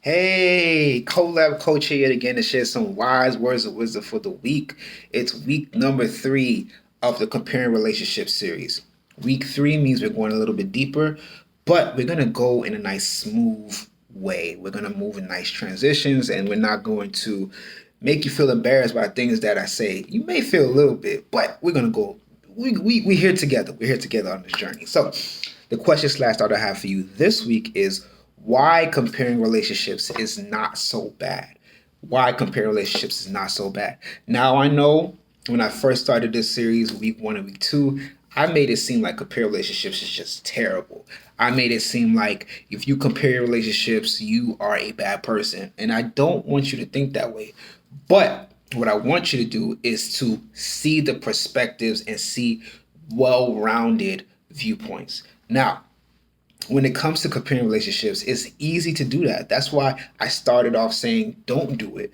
Hey, Colabcoaching yet again to share some wise words of wisdom for the week. It's week number 3 of the Comparing Relationships series. Week 3 means we're going a little bit deeper, but we're going to go in a nice, smooth way. We're going to move in nice transitions, and we're not going to make you feel embarrassed by things that I say. You may feel a little bit, but we're going to go. We're here together. We're here together on this journey. So, the question slash thought I have for you this week is why comparing relationships is not so bad. Why comparing relationships is not so bad. Now, I know when I first started this series, week 1 and week 2, I made it seem like comparing relationships is just terrible. I made it seem like if you compare your relationships, you are a bad person. And I don't want you to think that way. But what I want you to do is to see the perspectives and see well rounded viewpoints. Now, when it comes to comparing relationships, it's easy to do that. That's why I started off saying don't do it,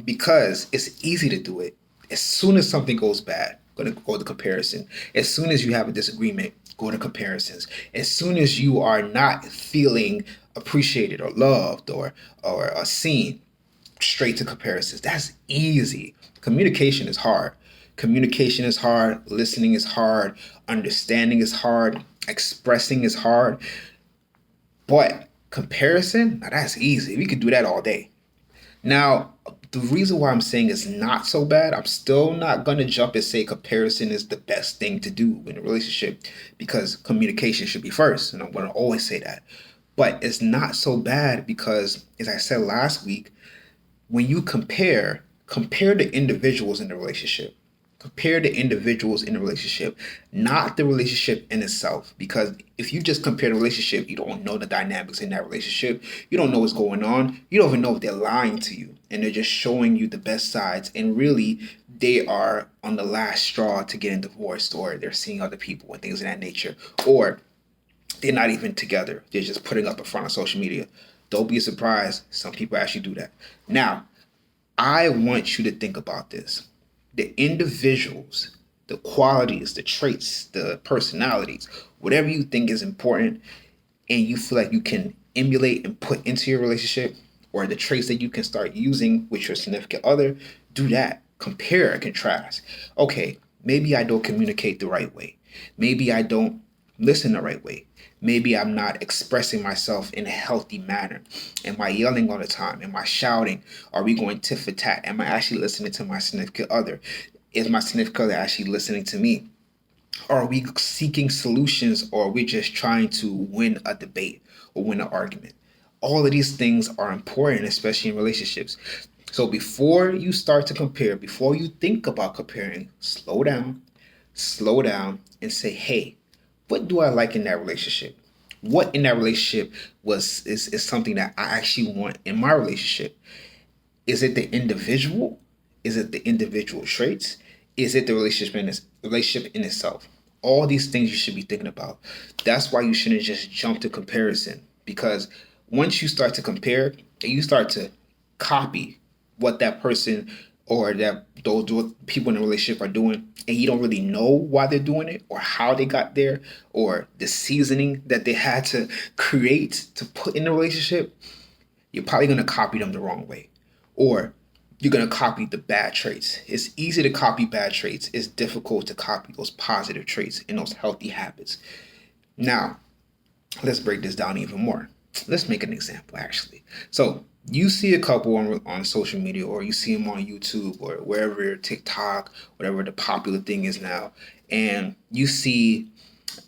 because it's easy to do it. As soon as something goes bad, going to go to comparison. As soon as you have a disagreement, go to comparisons. As soon as you are not feeling appreciated or loved or seen, straight to comparisons. That's easy. Communication is hard. Communication is hard. Listening is hard. Understanding is hard. Expressing is hard. But comparison, now that's easy. We could do that all day. Now, the reason why I'm saying it's not so bad, I'm still not going to jump and say comparison is the best thing to do in a relationship because communication should be first. And I'm going to always say that. But it's not so bad because, as I said last week, when you compare the individuals in the relationship. Compare the individuals in the relationship, not the relationship in itself. Because if you just compare the relationship, you don't know the dynamics in that relationship. You don't know what's going on. You don't even know if they're lying to you and they're just showing you the best sides. And really, they are on the last straw to getting divorced, or they're seeing other people and things of that nature. Or they're not even together. They're just putting up in front of social media. Don't be surprised. Some people actually do that. Now, I want you to think about this. The individuals, the qualities, the traits, the personalities, whatever you think is important and you feel like you can emulate and put into your relationship, or the traits that you can start using with your significant other, do that. Compare and contrast. Okay, maybe I don't communicate the right way. Maybe I don't listen the right way. Maybe I'm not expressing myself in a healthy manner. Am I yelling all the time? Am I shouting? Are we going tit for tat? Am I actually listening to my significant other? Is my significant other actually listening to me? Are we seeking solutions, or are we just trying to win a debate or win an argument? All of these things are important, especially in relationships. So before you start to compare, before you think about comparing, slow down, and say, hey, what do I like in that relationship? What in that relationship is something that I actually want in my relationship? Is it the individual? Is it the individual traits? Is it the relationship in itself? All these things you should be thinking about. That's why you shouldn't just jump to comparison, because once you start to compare and you start to copy what that person or that those people in a relationship are doing, and you don't really know why they're doing it or how they got there or the seasoning that they had to create to put in the relationship, you're probably going to copy them the wrong way, or you're going to copy the bad traits. It's easy to copy bad traits. It's difficult to copy those positive traits and those healthy habits. Now, let's break this down even more. Let's make an example, actually. So you see a couple on social media, or you see them on YouTube or wherever, TikTok, whatever the popular thing is now, and you see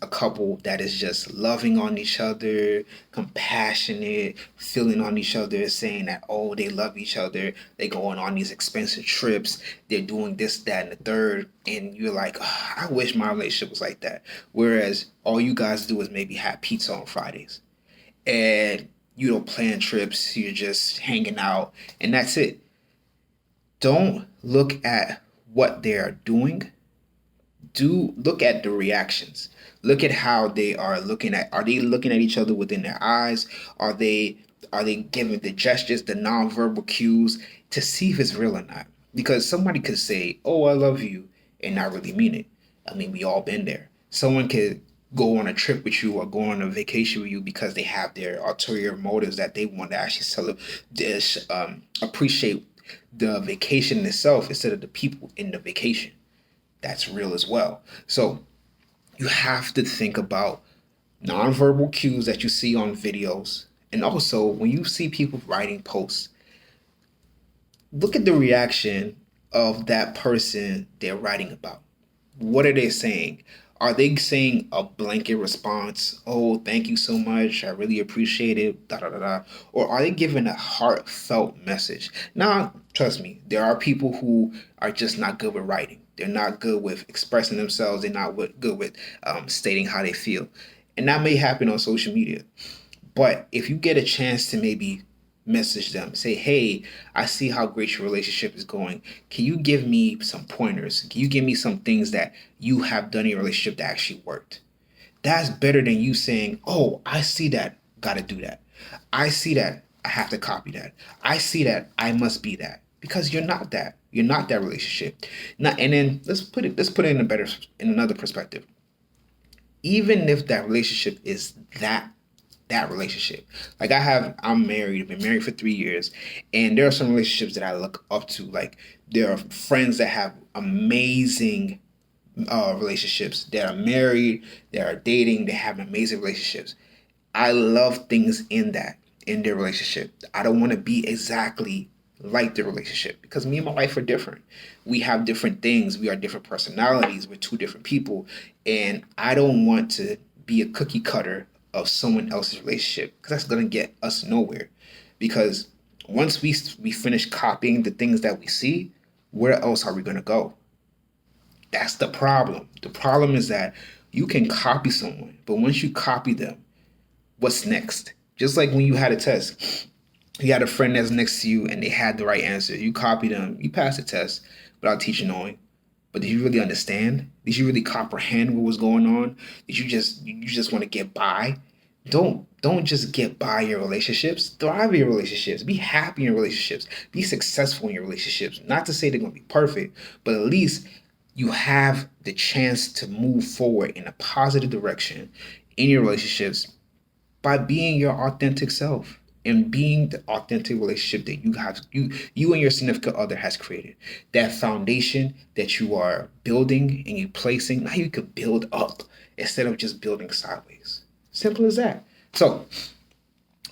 a couple that is just loving on each other, compassionate, feeling on each other, saying that, oh, they love each other. They're going on these expensive trips. They're doing this, that, and the third. And you're like, oh, I wish my relationship was like that. Whereas all you guys do is maybe have pizza on Fridays. And you don't plan trips. You're just hanging out. And that's it. Don't look at what they are doing. Do look at the reactions. Look at how they are looking at. Are they looking at each other within their eyes? Are they giving the gestures, the nonverbal cues to see if it's real or not? Because somebody could say, "Oh, I love you," and not really mean it. I mean, we all been there. Someone could go on a trip with you or go on a vacation with you because they have their ulterior motives that they want to actually appreciate the vacation itself instead of the people in the vacation. That's real as well. So you have to think about nonverbal cues that you see on videos. And also, when you see people writing posts, look at the reaction of that person they're writing about. What are they saying? Are they saying a blanket response? Oh, thank you so much. I really appreciate it. Da da da da. Or are they giving a heartfelt message? Now, trust me, there are people who are just not good with writing. They're not good with expressing themselves. They're not good with stating how they feel. And that may happen on social media. But if you get a chance to maybe message them, say, hey, I see how great your relationship is going. Can you give me some pointers? Can you give me some things that you have done in your relationship that actually worked? That's better than you saying, oh, I see that, gotta do that. I see that, I have to copy that. I see that, I must be that. Because you're not that. You're not that relationship. Not, and then let's put it in another perspective. Even if that relationship is that relationship. Like I'm married, I've been married for 3 years, and there are some relationships that I look up to. Like there are friends that have amazing relationships, that are married, that are dating, they have amazing relationships. I love things in their relationship. I don't want to be exactly like the relationship because me and my wife are different. We have different things. We are different personalities. We're two different people. And I don't want to be a cookie cutter of someone else's relationship because that's going to get us nowhere. Because once we finish copying the things that we see, where else are we going to go? That's the problem. The problem is that you can copy someone, but once you copy them, what's next? Just like when you had a test, you had a friend that's next to you and they had the right answer. You copied them, you passed the test without teacher knowing. But did you really understand? Did you really comprehend what was going on? Did you just want to get by? Don't just get by your relationships. Thrive in your relationships. Be happy in your relationships. Be successful in your relationships. Not to say they're gonna be perfect, but at least you have the chance to move forward in a positive direction in your relationships by being your authentic self and being the authentic relationship that you and your significant other has created. That foundation that you are building and you placing, now you could build up instead of just building sideways. Simple as that. So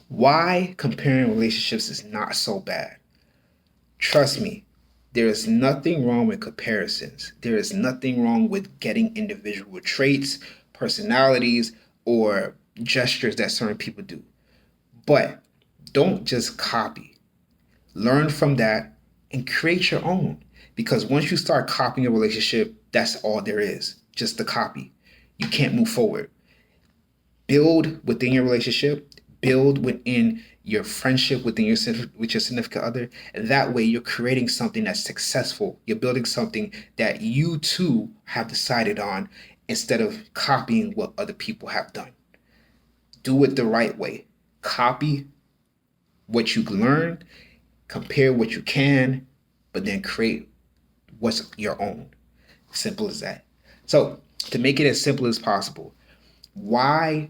why comparing relationships is not so bad? Trust me, there is nothing wrong with comparisons. There is nothing wrong with getting individual traits, personalities, or gestures that certain people do. But don't just copy. Learn from that and create your own. Because once you start copying a relationship, that's all there is. Just the copy. You can't move forward. Build within your relationship, build within your friendship with your significant other, and that way you're creating something that's successful. You're building something that you too have decided on instead of copying what other people have done. Do it the right way. Copy what you learned, compare what you can, but then create what's your own. Simple as that. So, to make it as simple as possible, why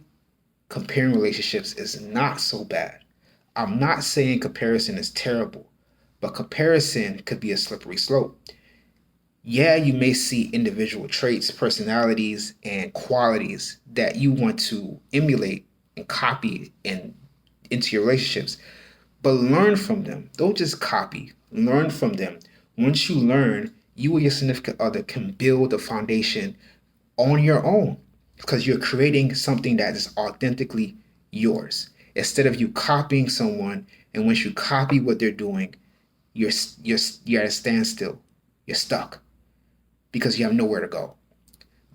comparing relationships is not so bad. I'm not saying comparison is terrible, but comparison could be a slippery slope. Yeah, you may see individual traits, personalities, and qualities that you want to emulate and copy into your relationships, but learn from them. Don't just copy, learn from them. Once you learn, you and your significant other can build a foundation on your own because you're creating something that is authentically yours instead of you copying someone. And once you copy what they're doing, you're at a standstill. You're stuck because you have nowhere to go.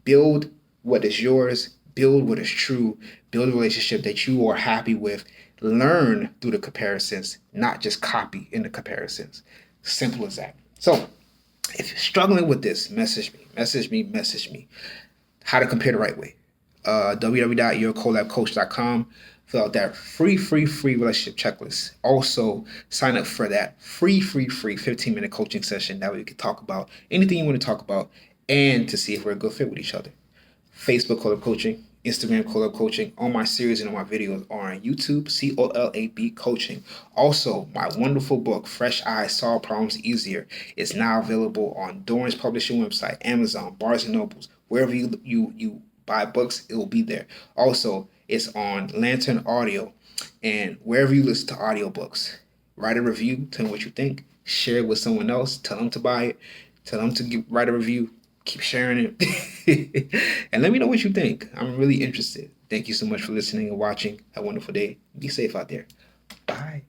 Build what is yours, build what is true, build a relationship that you are happy with. Learn through the comparisons, not just copy in the comparisons. Simple as that. So if you're struggling with this, message me. How to compare the right way. www.yourcolabcoach.com. Fill out that free relationship checklist. Also, sign up for that free 15-minute coaching session. That way we can talk about anything you want to talk about and to see if we're a good fit with each other. Facebook Colab Coaching, Instagram, Colab Coaching. All my series and all my videos are on YouTube, COLAB Coaching. Also, my wonderful book, Fresh Eyes Solve Problems Easier, is now available on Dorrance Publishing website, Amazon, Barnes and Nobles. Wherever you buy books, it will be there. Also, it's on Lantern Audio and wherever you listen to audiobooks. Write a review, tell me what you think, share it with someone else, tell them to buy it, tell them to write a review, keep sharing it, and let me know what you think. I'm really interested. Thank you so much for listening and watching. Have a wonderful day. Be safe out there. Bye.